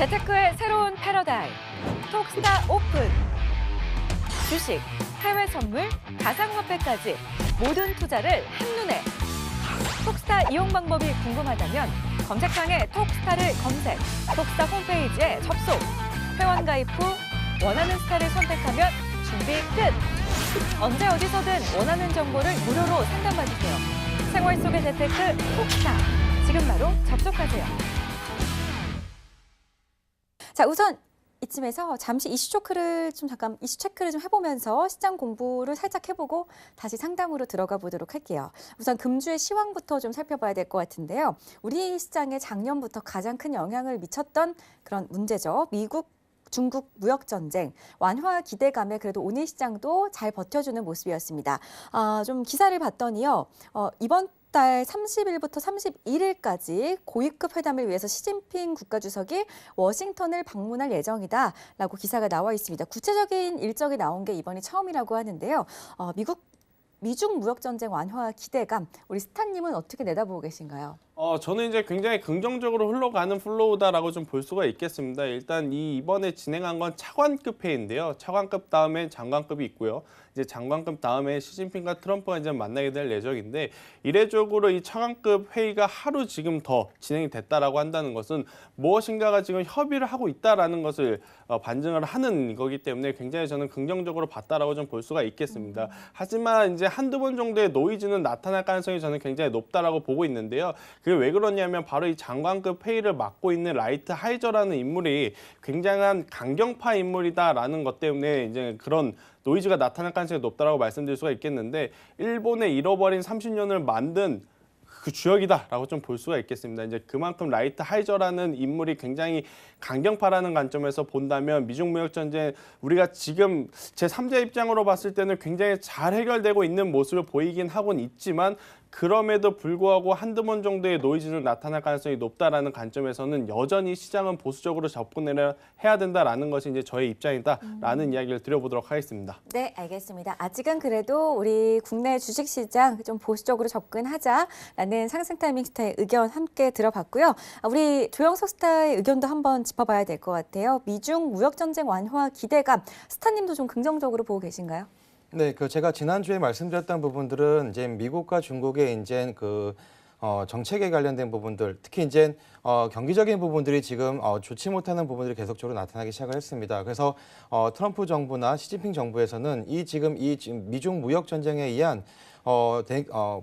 재테크의 새로운 패러다임, 톡스타 오픈. 주식, 해외 선물, 가상화폐까지 모든 투자를 한눈에. 톡스타 이용 방법이 궁금하다면 검색창에 톡스타를 검색, 톡스타 홈페이지에 접속. 회원 가입 후 원하는 스타를 선택하면 준비 끝! 언제 어디서든 원하는 정보를 무료로 상담받으세요. 생활 속의 재테크 톡스타. 지금 바로 접속하세요. 자, 우선 이쯤에서 잠시 이슈 체크를 좀 해보면서 시장 공부를 살짝 해보고 다시 상담으로 들어가 보도록 할게요. 우선 금주의 시황부터 좀 살펴봐야 될 것 같은데요. 우리 시장에 작년부터 가장 큰 영향을 미쳤던 그런 문제죠. 미국 중국 무역 전쟁, 완화 기대감에 그래도 오늘 시장도 잘 버텨주는 모습이었습니다. 좀 기사를 봤더니요. 이번 달 30일부터 31일까지 고위급 회담을 위해서 시진핑 국가주석이 워싱턴을 방문할 예정이다라고 기사가 나와 있습니다. 구체적인 일정이 나온 게 이번이 처음이라고 하는데요. 미중 무역 전쟁 완화 기대감, 우리 스타님은 어떻게 내다보고 계신가요? 저는 이제 굉장히 긍정적으로 흘러가는 플로우다라고 좀 볼 수가 있겠습니다. 일단 이번에 진행한 건 차관급 회의인데요. 차관급 다음에 장관급이 있고요. 이제 장관급 다음에 시진핑과 트럼프가 이제 만나게 될 예정인데, 이례적으로 이 차관급 회의가 하루 지금 더 진행이 됐다라고 한다는 것은 무엇인가가 지금 협의를 하고 있다라는 것을 반증을 하는 거기 때문에 굉장히 저는 긍정적으로 봤다라고 좀 볼 수가 있겠습니다. 하지만 이제 한두 번 정도의 노이즈는 나타날 가능성이 저는 굉장히 높다라고 보고 있는데요. 그게 왜 그러냐면 바로 이 장관급 회의를 맡고 있는 라이트 하이저라는 인물이 굉장한 강경파 인물이다라는 것 때문에 이제 그런 노이즈가 나타날 가능성이 높다라고 말씀드릴 수가 있겠는데, 일본의 잃어버린 30년을 만든 그 주역이다라고 좀 볼 수가 있겠습니다. 이제 그만큼 라이트 하이저라는 인물이 굉장히 강경파라는 관점에서 본다면 미중 무역 전쟁, 우리가 지금 제3자 입장으로 봤을 때는 굉장히 잘 해결되고 있는 모습을 보이긴 하곤 있지만, 그럼에도 불구하고 한두 번 정도의 노이즈는 나타날 가능성이 높다라는 관점에서는 여전히 시장은 보수적으로 접근을 해야 된다라는 것이 이제 저의 입장이다라는 이야기를 드려보도록 하겠습니다. 네, 알겠습니다. 아직은 그래도 우리 국내 주식시장 좀 보수적으로 접근하자라는 상승 타이밍 스타의 의견 함께 들어봤고요. 우리 조영석 스타의 의견도 한번 짚어봐야 될 것 같아요. 미중 무역 전쟁 완화 기대감, 스타님도 좀 긍정적으로 보고 계신가요? 네, 제가 지난주에 말씀드렸던 부분들은 이제 미국과 중국의 이제 정책에 관련된 부분들, 특히 이제 경기적인 부분들이 지금 좋지 못하는 부분들이 계속적으로 나타나기 시작을 했습니다. 그래서 트럼프 정부나 시진핑 정부에서는 지금 미중 무역 전쟁에 의한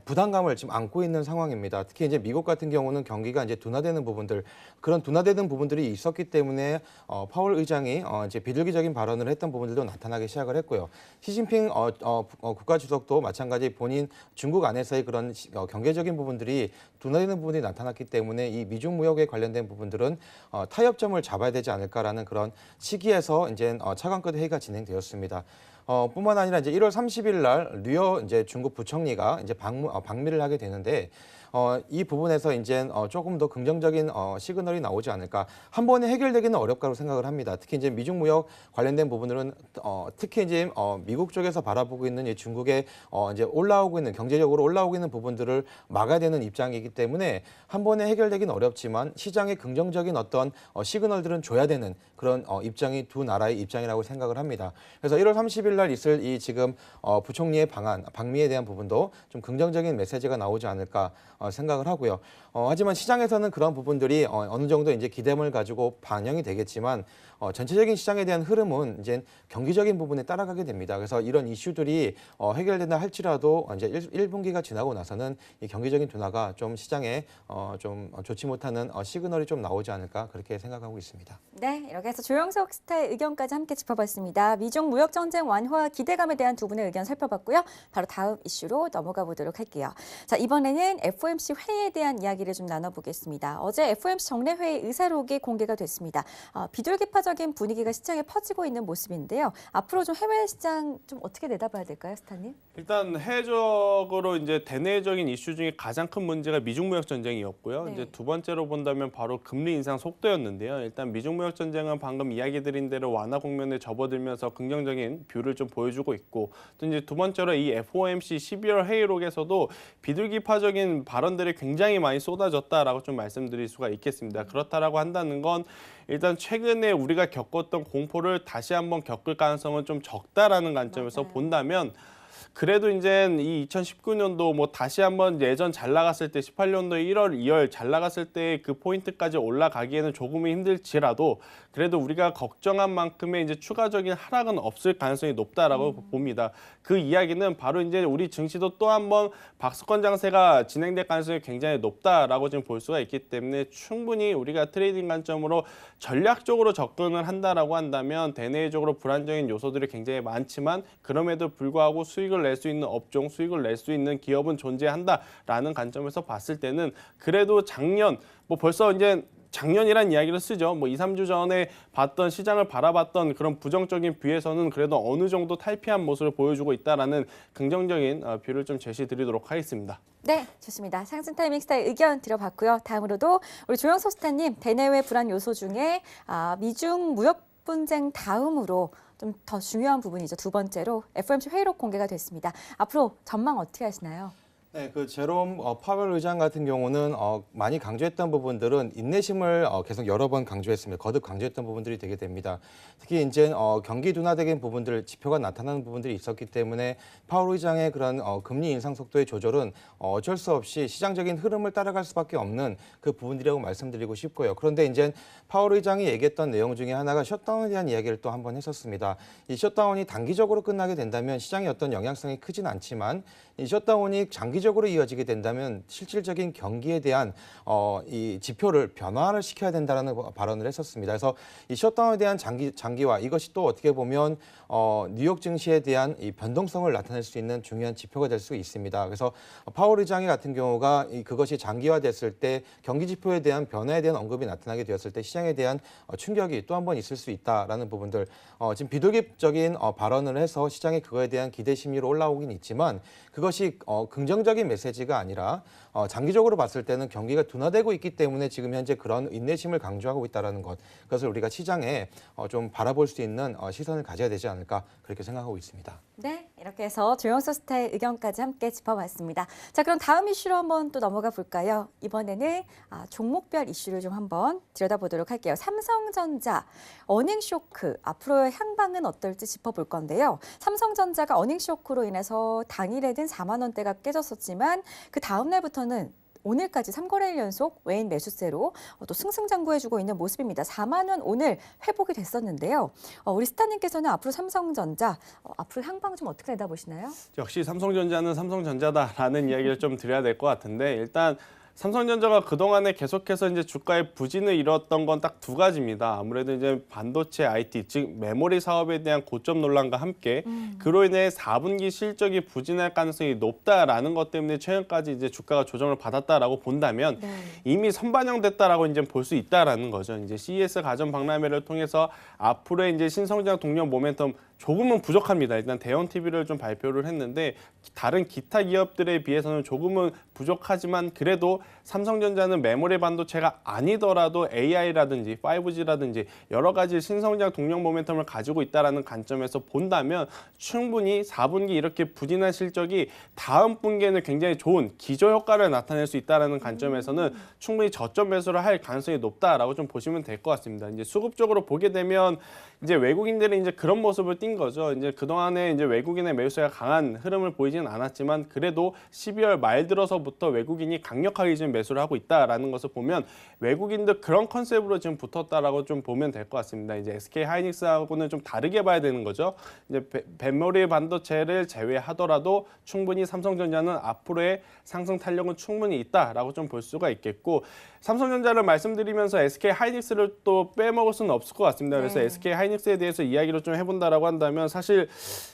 부담감을 지금 안고 있는 상황입니다. 특히 이제 미국 같은 경우는 경기가 이제 둔화되는 부분들, 그런 둔화되는 부분들이 있었기 때문에 파월 의장이 이제 비둘기적인 발언을 했던 부분들도 나타나기 시작을 했고요. 시진핑 국가주석도 마찬가지 본인 중국 안에서의 그런 경제적인 부분들이 둔화되는 부분이 나타났기 때문에 이 미중 무역에 관련된 부분들은 타협점을 잡아야 되지 않을까라는 그런 시기에서 이제 차관급 회의가 진행되었습니다. 뿐만 아니라 이제 1월 30일 날 류어 이제 중국 부총리가 이제 방미를 하게 되는데, 이 부분에서 이제 조금 더 긍정적인 시그널이 나오지 않을까. 한 번에 해결되기는 어렵다고 생각을 합니다. 특히 이제 미중 무역 관련된 부분들은 특히 이제 미국 쪽에서 바라보고 있는 이 중국의 이제 올라오고 있는 경제적으로 올라오고 있는 부분들을 막아야 되는 입장이기 때문에 한 번에 해결되기는 어렵지만 시장의 긍정적인 어떤 시그널들은 줘야 되는 그런 입장이 두 나라의 입장이라고 생각을 합니다. 그래서 1월 30일 날 있을 이 지금 부총리의 방안, 방미에 대한 부분도 좀 긍정적인 메시지가 나오지 않을까 생각을 하고요. 하지만 시장에서는 그런 부분들이 어느 정도 이제 기대감을 가지고 반영이 되겠지만 전체적인 시장에 대한 흐름은 이제 경기적인 부분에 따라가게 됩니다. 그래서 이런 이슈들이 해결된다 할지라도 이제 1분기가 지나고 나서는 이 경기적인 둔화가 좀 시장에 좀 좋지 못하는 시그널이 좀 나오지 않을까 그렇게 생각하고 있습니다. 네, 이렇게 해서 조영석 스타의 의견까지 함께 짚어봤습니다. 미중 무역 전쟁 완화 기대감에 대한 두 분의 의견 살펴봤고요. 바로 다음 이슈로 넘어가 보도록 할게요. 자, 이번에는 FOMC 회의에 대한 이야기를 좀 나눠보겠습니다. 어제 FOMC 정례회의 의사록이 공개가 됐습니다. 비둘기파적인 분위기가 시장에 퍼지고 있는 모습인데요. 앞으로 좀 해외 시장 좀 어떻게 내다봐야 될까요, 스타님? 일단 해외적으로 이제 대내적인 이슈 중에 가장 큰 문제가 미중 무역 전쟁이었고요. 네. 이제 두 번째로 본다면 바로 금리 인상 속도였는데요. 일단 미중 무역 전쟁은 방금 이야기 드린 대로 완화 국면에 접어들면서 긍정적인 뷰를 좀 보여주고 있고 또 이제 두 번째로 이 FOMC 12월 회의록에서도 비둘기파적인 발언들이 굉장히 많이 쏟아졌다라고 좀 말씀드릴 수가 있겠습니다. 그렇다라고 한다는 건 일단 최근에 우리가 겪었던 공포를 다시 한번 겪을 가능성은 좀 적다라는 관점에서 맞아요. 본다면 그래도 이제 이 2019년도 뭐 다시 한번 예전 잘 나갔을 때 18년도 1월, 2월 잘 나갔을 때 그 포인트까지 올라가기에는 조금은 힘들지라도 그래도 우리가 걱정한 만큼의 이제 추가적인 하락은 없을 가능성이 높다라고 봅니다. 그 이야기는 바로 이제 우리 증시도 또 한번 박스권 장세가 진행될 가능성이 굉장히 높다라고 지금 볼 수가 있기 때문에 충분히 우리가 트레이딩 관점으로 전략적으로 접근을 한다라고 한다면 대내적으로 불안정인 요소들이 굉장히 많지만 그럼에도 불구하고 수익을 낼 수 있는 업종, 수익을 낼 수 있는 기업은 존재한다라는 관점에서 봤을 때는 그래도 작년 뭐 벌써 이제 작년이란 이야기를 쓰죠. 뭐 2, 3주 전에 봤던 시장을 바라봤던 그런 부정적인 뷰에서는 그래도 어느 정도 탈피한 모습을 보여주고 있다라는 긍정적인 뷰를 좀 제시드리도록 하겠습니다. 네, 좋습니다. 상승 타이밍 스타일 의견 드려봤고요. 다음으로도 우리 조영석 스타님 대내외 불안 요소 중에 미중 무역 분쟁 다음으로 좀 더 중요한 부분이죠. 두 번째로 FOMC 회의록 공개가 됐습니다. 앞으로 전망 어떻게 하시나요? 네, 그 제롬 파웰 의장 같은 경우는 많이 강조했던 부분들은 인내심을 계속 여러 번 강조했습니다. 거듭 강조했던 부분들이 되게 됩니다. 특히 이제 경기 둔화적인 부분들, 지표가 나타나는 부분들이 있었기 때문에 파웰 의장의 그런 금리 인상 속도의 조절은 어쩔 수 없이 시장적인 흐름을 따라갈 수밖에 없는 그 부분들이라고 말씀드리고 싶고요. 그런데 이제 파웰 의장이 얘기했던 내용 중에 하나가 셧다운에 대한 이야기를 또 한번 했었습니다. 이 셧다운이 단기적으로 끝나게 된다면 시장에 어떤 영향성이 크진 않지만 이 셧다운이 장기적으로 이어지게 된다면 실질적인 경기에 대한 이 지표를 변화를 시켜야 된다는 발언을 했었습니다. 그래서 이 셧다운에 대한 장기화 이것이 또 어떻게 보면 뉴욕 증시에 대한 이 변동성을 나타낼 수 있는 중요한 지표가 될 수 있습니다. 그래서 파월 의장이 같은 경우가 그것이 장기화됐을 때 경기 지표에 대한 변화에 대한 언급이 나타나게 되었을 때 시장에 대한 충격이 또 한 번 있을 수 있다라는 부분들 지금 비도기적인 발언을 해서 시장에 그거에 대한 기대 심리로 올라오긴 있지만 그것이 긍정적인 메시지가 아니라 장기적으로 봤을 때는 경기가 둔화되고 있기 때문에 지금 현재 그런 인내심을 강조하고 있다는 것 그것을 우리가 시장에 좀 바라볼 수 있는 시선을 가져야 되지 않을까 그렇게 생각하고 있습니다. 네, 이렇게 해서 조영석 스타의 의견까지 함께 짚어봤습니다. 자, 그럼 다음 이슈로 한번 또 넘어가 볼까요? 이번에는 종목별 이슈를 좀 한번 들여다보도록 할게요. 삼성전자 어닝 쇼크 앞으로의 향방은 어떨지 짚어볼 건데요. 삼성전자가 어닝 쇼크로 인해서 당일에는 4만 원대가 깨졌었지만 그 다음 날부터는 오늘까지 3거래일 연속 외인 매수세로 또 승승장구해주고 있는 모습입니다. 4만 원 오늘 회복이 됐었는데요. 우리 스타님께서는 앞으로 삼성전자 앞으로 향방 좀 어떻게 내다보시나요? 역시 삼성전자는 삼성전자다라는 이야기를 좀 드려야 될 것 같은데 일단 삼성전자가 그동안에 계속해서 이제 주가의 부진을 이뤘던 건 딱 두 가지입니다. 아무래도 이제 반도체 IT, 즉 메모리 사업에 대한 고점 논란과 함께 그로 인해 4분기 실적이 부진할 가능성이 높다라는 것 때문에 최근까지 이제 주가가 조정을 받았다라고 본다면 네. 이미 선반영됐다라고 이제 볼 수 있다라는 거죠. 이제 CES 가전 박람회를 통해서 앞으로의 이제 신성장 동력 모멘텀 조금은 부족합니다. 일단 대형 TV를 좀 발표를 했는데 다른 기타 기업들에 비해서는 조금은 부족하지만 그래도 삼성전자는 메모리 반도체가 아니더라도 AI라든지 5G라든지 여러 가지 신성장 동력 모멘텀을 가지고 있다는 관점에서 본다면 충분히 4분기 이렇게 부진한 실적이 다음 분기에는 굉장히 좋은 기저 효과를 나타낼 수 있다는 관점에서는 충분히 저점 매수를 할 가능성이 높다라고 좀 보시면 될 것 같습니다. 이제 수급적으로 보게 되면 이제 외국인들이 이제 그런 모습을 띈 거죠. 이제 그동안에 이제 외국인의 매수세가 강한 흐름을 보이지는 않았지만 그래도 12월 말 들어서부터 외국인이 강력하게 지금 매수를 하고 있다라는 것을 보면 외국인들 그런 컨셉으로 지금 붙었다라고 좀 보면 될 것 같습니다. 이제 SK 하이닉스하고는 좀 다르게 봐야 되는 거죠. 이제 메모리 반도체를 제외하더라도 충분히 삼성전자는 앞으로의 상승 탄력은 충분히 있다라고 좀 볼 수가 있겠고 삼성전자를 말씀드리면서 SK 하이닉스를 또 빼먹을 수는 없을 것 같습니다. 그래서 네. SK 하이닉스에 대해서 이야기를 좀 해본다라고 한다면 사실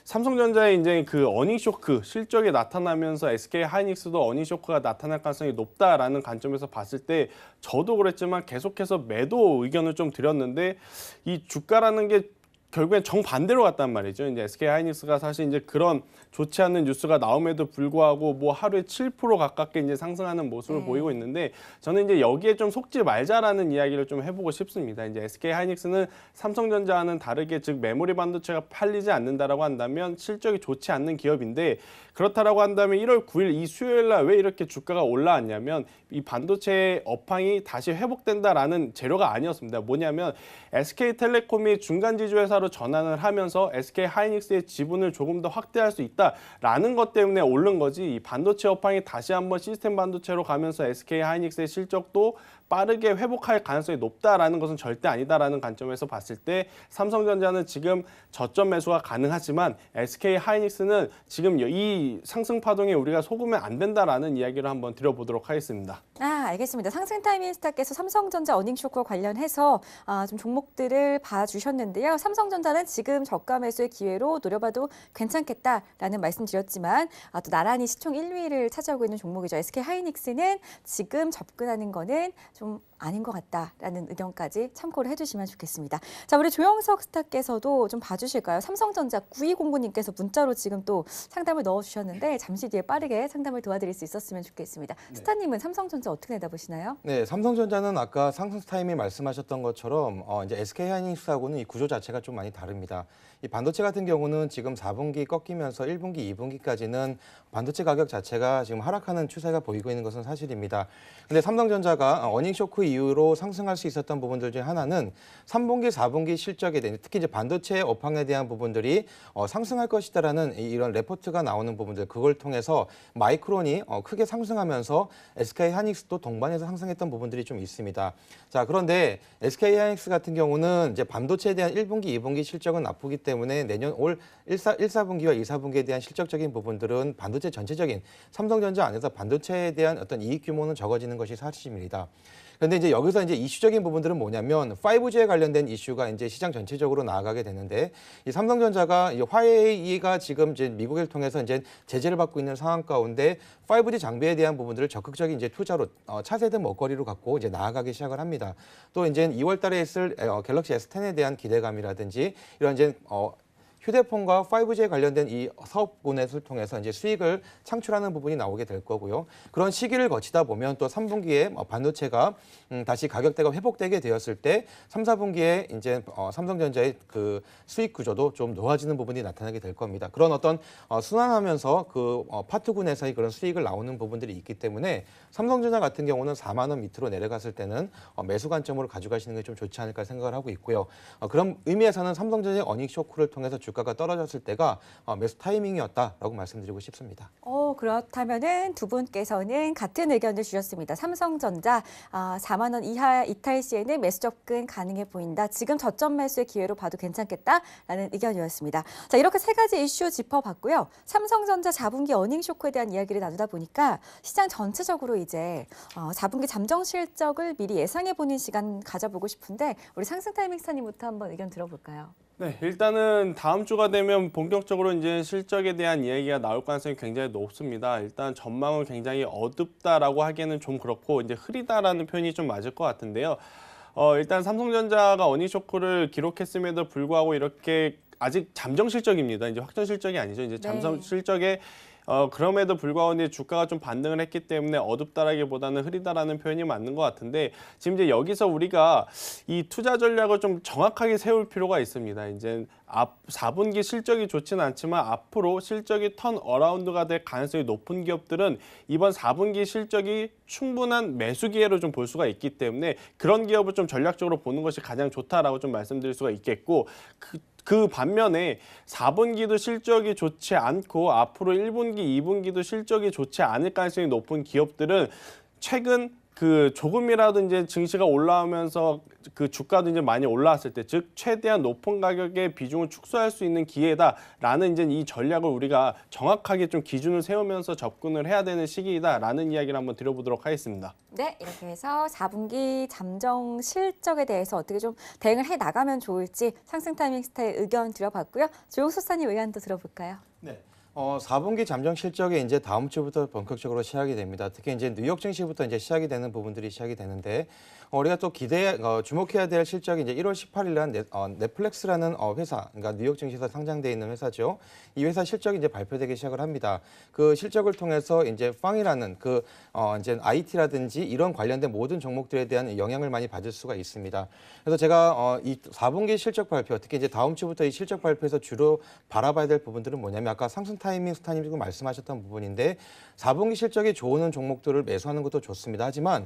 삼성전자의 이제 그 어닝 쇼크 실적이 나타나면서 SK 하이닉스도 어닝 쇼크가 나타날 가능성이 높다라는 관점에서 봤을 때 저도 그랬지만 계속해서 매도 의견을 좀 드렸는데 이 주가라는 게 결국엔 정반대로 갔단 말이죠. 이제 SK 하이닉스가 사실 이제 그런 좋지 않는 뉴스가 나옴에도 불구하고 뭐 하루에 7% 가깝게 이제 상승하는 모습을 보이고 있는데 저는 이제 여기에 좀 속지 말자라는 이야기를 좀 해보고 싶습니다. 이제 SK 하이닉스는 삼성전자와는 다르게 즉 메모리 반도체가 팔리지 않는다라고 한다면 실적이 좋지 않는 기업인데 그렇다라고 한다면 1월 9일 이 수요일 날 왜 이렇게 주가가 올라왔냐면 이 반도체 업황이 다시 회복된다라는 재료가 아니었습니다. 뭐냐면 SK텔레콤이 중간 지주 회사로 전환을 하면서 SK 하이닉스의 지분을 조금 더 확대할 수 있다라는 것 때문에 오른 거지 이 반도체 업황이 다시 한번 시스템 반도체로 가면서 SK 하이닉스의 실적도 빠르게 회복할 가능성이 높다라는 것은 절대 아니다라는 관점에서 봤을 때 삼성전자는 지금 저점 매수가 가능하지만 SK 하이닉스는 지금 이 상승 파동에 우리가 속으면 안 된다라는 이야기를 한번 드려보도록 하겠습니다. 알겠습니다. 상승 타이밍 스타께서 삼성전자 어닝 쇼크와 관련해서 좀 종목들을 봐주셨는데요. 삼성전자는 지금 저가 매수의 기회로 노려봐도 괜찮겠다라는 말씀드렸지만 또 나란히 시총 1위를 차지하고 있는 종목이죠. SK 하이닉스는 지금 접근하는 거는 좀 아닌 것 같다라는 의견까지 참고를 해주시면 좋겠습니다. 자, 우리 조영석 스타께서도 좀 봐주실까요? 삼성전자 9209님께서 문자로 지금 또 상담을 넣어주셨는데 잠시 뒤에 빠르게 상담을 도와드릴 수 있었으면 좋겠습니다. 네. 스타님은 삼성전자 어떻게 내다보시나요? 네, 삼성전자는 아까 상승 타임이 말씀하셨던 것처럼 이제 SK 하이닉스하고는 이 구조 자체가 좀 많이 다릅니다. 이 반도체 같은 경우는 지금 4분기 꺾이면서 1분기, 2분기까지는 반도체 가격 자체가 지금 하락하는 추세가 보이고 있는 것은 사실입니다. 근데 삼성전자가 어닝 쇼크 이후로 상승할 수 있었던 부분들 중에 하나는 3분기, 4분기 실적에 대한 특히 이제 반도체 업황에 대한 부분들이 상승할 것이다라는 이런 레포트가 나오는 부분들 그걸 통해서 마이크론이 크게 상승하면서 SK 하이닉스도 동반해서 상승했던 부분들이 좀 있습니다. 자, 그런데 SK 하이닉스 같은 경우는 이제 반도체에 대한 1분기, 2분기 실적은 나쁘기 때문에 내년 올 1사분기와 2사분기에 대한 실적적인 부분들은 반도체 전체적인 삼성전자 안에서 반도체에 대한 어떤 이익 규모는 적어지는 것이 사실입니다. 그런데 이제 여기서 이제 이슈적인 부분들은 뭐냐면 5G에 관련된 이슈가 이제 시장 전체적으로 나아가게 되는데 이 삼성전자가 이 화웨이가 지금 이제 미국을 통해서 이제 제재를 받고 있는 상황 가운데 5G 장비에 대한 부분들을 적극적인 이제 투자로 차세대 먹거리로 갖고 이제 나아가기 시작을 합니다. 또 이제 2월달에 있을 갤럭시 S10에 대한 기대감이라든지 이런 이제 휴대폰과 5G에 관련된 이 사업군을 통해서 이제 수익을 창출하는 부분이 나오게 될 거고요. 그런 시기를 거치다 보면 또 3분기에 반도체가 다시 가격대가 회복되게 되었을 때 3, 4분기에 이제 삼성전자의 그 수익 구조도 좀 놓아지는 부분이 나타나게 될 겁니다. 그런 어떤 순환하면서 그 파트군에서의 그런 수익을 나오는 부분들이 있기 때문에 삼성전자 같은 경우는 4만 원 밑으로 내려갔을 때는 매수 관점으로 가져가시는 게 좀 좋지 않을까 생각을 하고 있고요. 그런 의미에서는 삼성전자의 어닝 쇼크를 통해서 주가가 떨어졌을 때가 매수 타이밍이었다라고 말씀드리고 싶습니다. 그렇다면은 두 분께서는 같은 의견을 주셨습니다. 삼성전자 4만 원 이하 이탈 시에는 매수 접근 가능해 보인다. 지금 저점 매수의 기회로 봐도 괜찮겠다라는 의견이었습니다. 자, 이렇게 세 가지 이슈 짚어봤고요. 삼성전자 4분기 어닝 쇼크에 대한 이야기를 나누다 보니까 시장 전체적으로 이제 4분기 잠정 실적을 미리 예상해보는 시간 가져보고 싶은데 우리 상승 타이밍 스타님부터 한번 의견 들어볼까요? 네, 일단은 다음 주가 되면 본격적으로 이제 실적에 대한 이야기가 나올 가능성이 굉장히 높습니다. 일단 전망은 굉장히 어둡다라고 하기에는 좀 그렇고 이제 흐리다라는 표현이 좀 맞을 것 같은데요. 일단 삼성전자가 어닝 쇼크를 기록했음에도 불구하고 이렇게 아직 잠정 실적입니다. 이제 확정 실적이 아니죠. 이제 잠정 실적에 그럼에도 불구하고 이제 주가가 좀 반등을 했기 때문에 어둡다라기보다는 흐리다라는 표현이 맞는 것 같은데 지금 이제 여기서 우리가 이 투자 전략을 좀 정확하게 세울 필요가 있습니다. 이제 4분기 실적이 좋지는 않지만 앞으로 실적이 턴 어라운드가 될 가능성이 높은 기업들은 이번 4분기 실적이 충분한 매수 기회로 좀 볼 수가 있기 때문에 그런 기업을 좀 전략적으로 보는 것이 가장 좋다라고 좀 말씀드릴 수가 있겠고 그 반면에 4분기도 실적이 좋지 않고 앞으로 1분기, 2분기도 실적이 좋지 않을 가능성이 높은 기업들은 최근 그 조금이라도 이제 증시가 올라오면서 그 주가도 이제 많이 올라왔을 때, 즉 최대한 높은 가격의 비중을 축소할 수 있는 기회다라는 이제 이 전략을 우리가 정확하게 좀 기준을 세우면서 접근을 해야 되는 시기이다라는 이야기를 한번 드려보도록 하겠습니다. 네, 이렇게 해서 4분기 잠정 실적에 대해서 어떻게 좀 대응을 해 나가면 좋을지 상승 타이밍 스타의 의견 드려봤고요. 조용수 사님 의견도 들어볼까요? 네. 4분기 잠정 실적이 이제 다음 주부터 본격적으로 시작이 됩니다. 특히 이제 뉴욕 증시부터 이제 시작이 되는 부분들이 시작이 되는데 우리가 또 주목해야 될 실적이 이제 1월 18일 날 넷플릭스라는 회사, 그러니까 뉴욕 증시에서 상장돼 있는 회사죠. 이 회사 실적이 이제 발표되기 시작을 합니다. 그 실적을 통해서 이제 팡이라는 이제 IT라든지 이런 관련된 모든 종목들에 대한 영향을 많이 받을 수가 있습니다. 그래서 제가 이 4분기 실적 발표, 특히 이제 다음 주부터 이 실적 발표에서 주로 바라봐야 될 부분들은 뭐냐면 아까 상승 타이밍, 스타님이 말씀하셨던 부분인데 4분기 실적이 좋은 종목들을 매수하는 것도 좋습니다. 하지만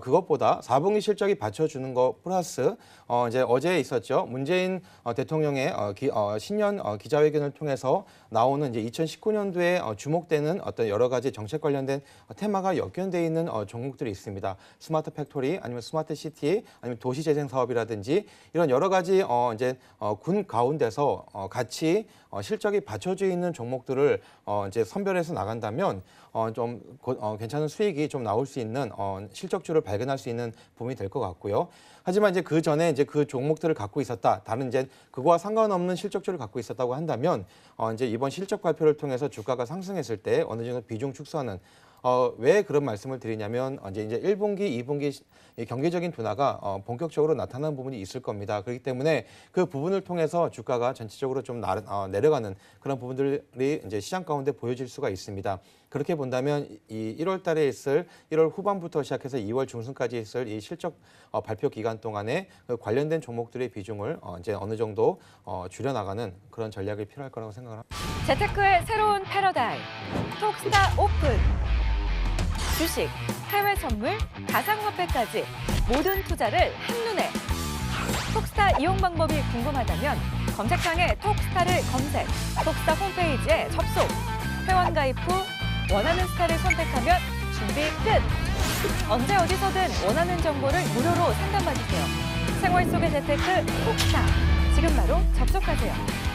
그것보다 4분기 실적이 받쳐주는 것 플러스 이제 어제 있었죠. 문재인 대통령의 신년 기자회견을 통해서 나오는 이제 2019년도에 주목되는 어떤 여러 가지 정책 관련된 테마가 역견돼 있는 종목들이 있습니다. 스마트 팩토리 아니면 스마트 시티 아니면 도시 재생 사업이라든지 이런 여러 가지 이제 군 가운데서 같이 실적이 받쳐져 있는 종목들을 이제 선별해서 나간다면 좀 괜찮은 수익이 좀 나올 수 있는 실적주를 발견할 수 있는 부분이 될 것 같고요. 하지만 이제 그 전에 이제 그 종목들을 갖고 있었다. 다른 이제 그거와 상관없는 실적주를 갖고 있었다고 한다면 이제 이번 실적 발표를 통해서 주가가 상승했을 때 어느 정도 비중 축소하는 왜 그런 말씀을 드리냐면 이제 1분기, 2분기 경제적인 둔화가 본격적으로 나타나는 부분이 있을 겁니다. 그렇기 때문에 그 부분을 통해서 주가가 전체적으로 좀 내려가는 그런 부분들이 이제 시장 가운데 보여질 수가 있습니다. 그렇게 본다면 이 1월 달에 있을 1월 후반부터 시작해서 2월 중순까지 있을 이 실적 발표 기간 동안에 그 관련된 종목들의 비중을 이제 어느 정도 줄여나가는 그런 전략이 필요할 거라고 생각을 합니다. 재테크의 새로운 패러다임, 톡스타 오픈. 주식, 해외 선물, 가상화폐까지 모든 투자를 한눈에. 톡스타 이용 방법이 궁금하다면 검색창에 톡스타를 검색, 톡스타 홈페이지에 접속. 회원 가입 후 원하는 스타를 선택하면 준비 끝! 언제 어디서든 원하는 정보를 무료로 상담받으세요. 생활 속의 재테크 톡스타. 지금 바로 접속하세요.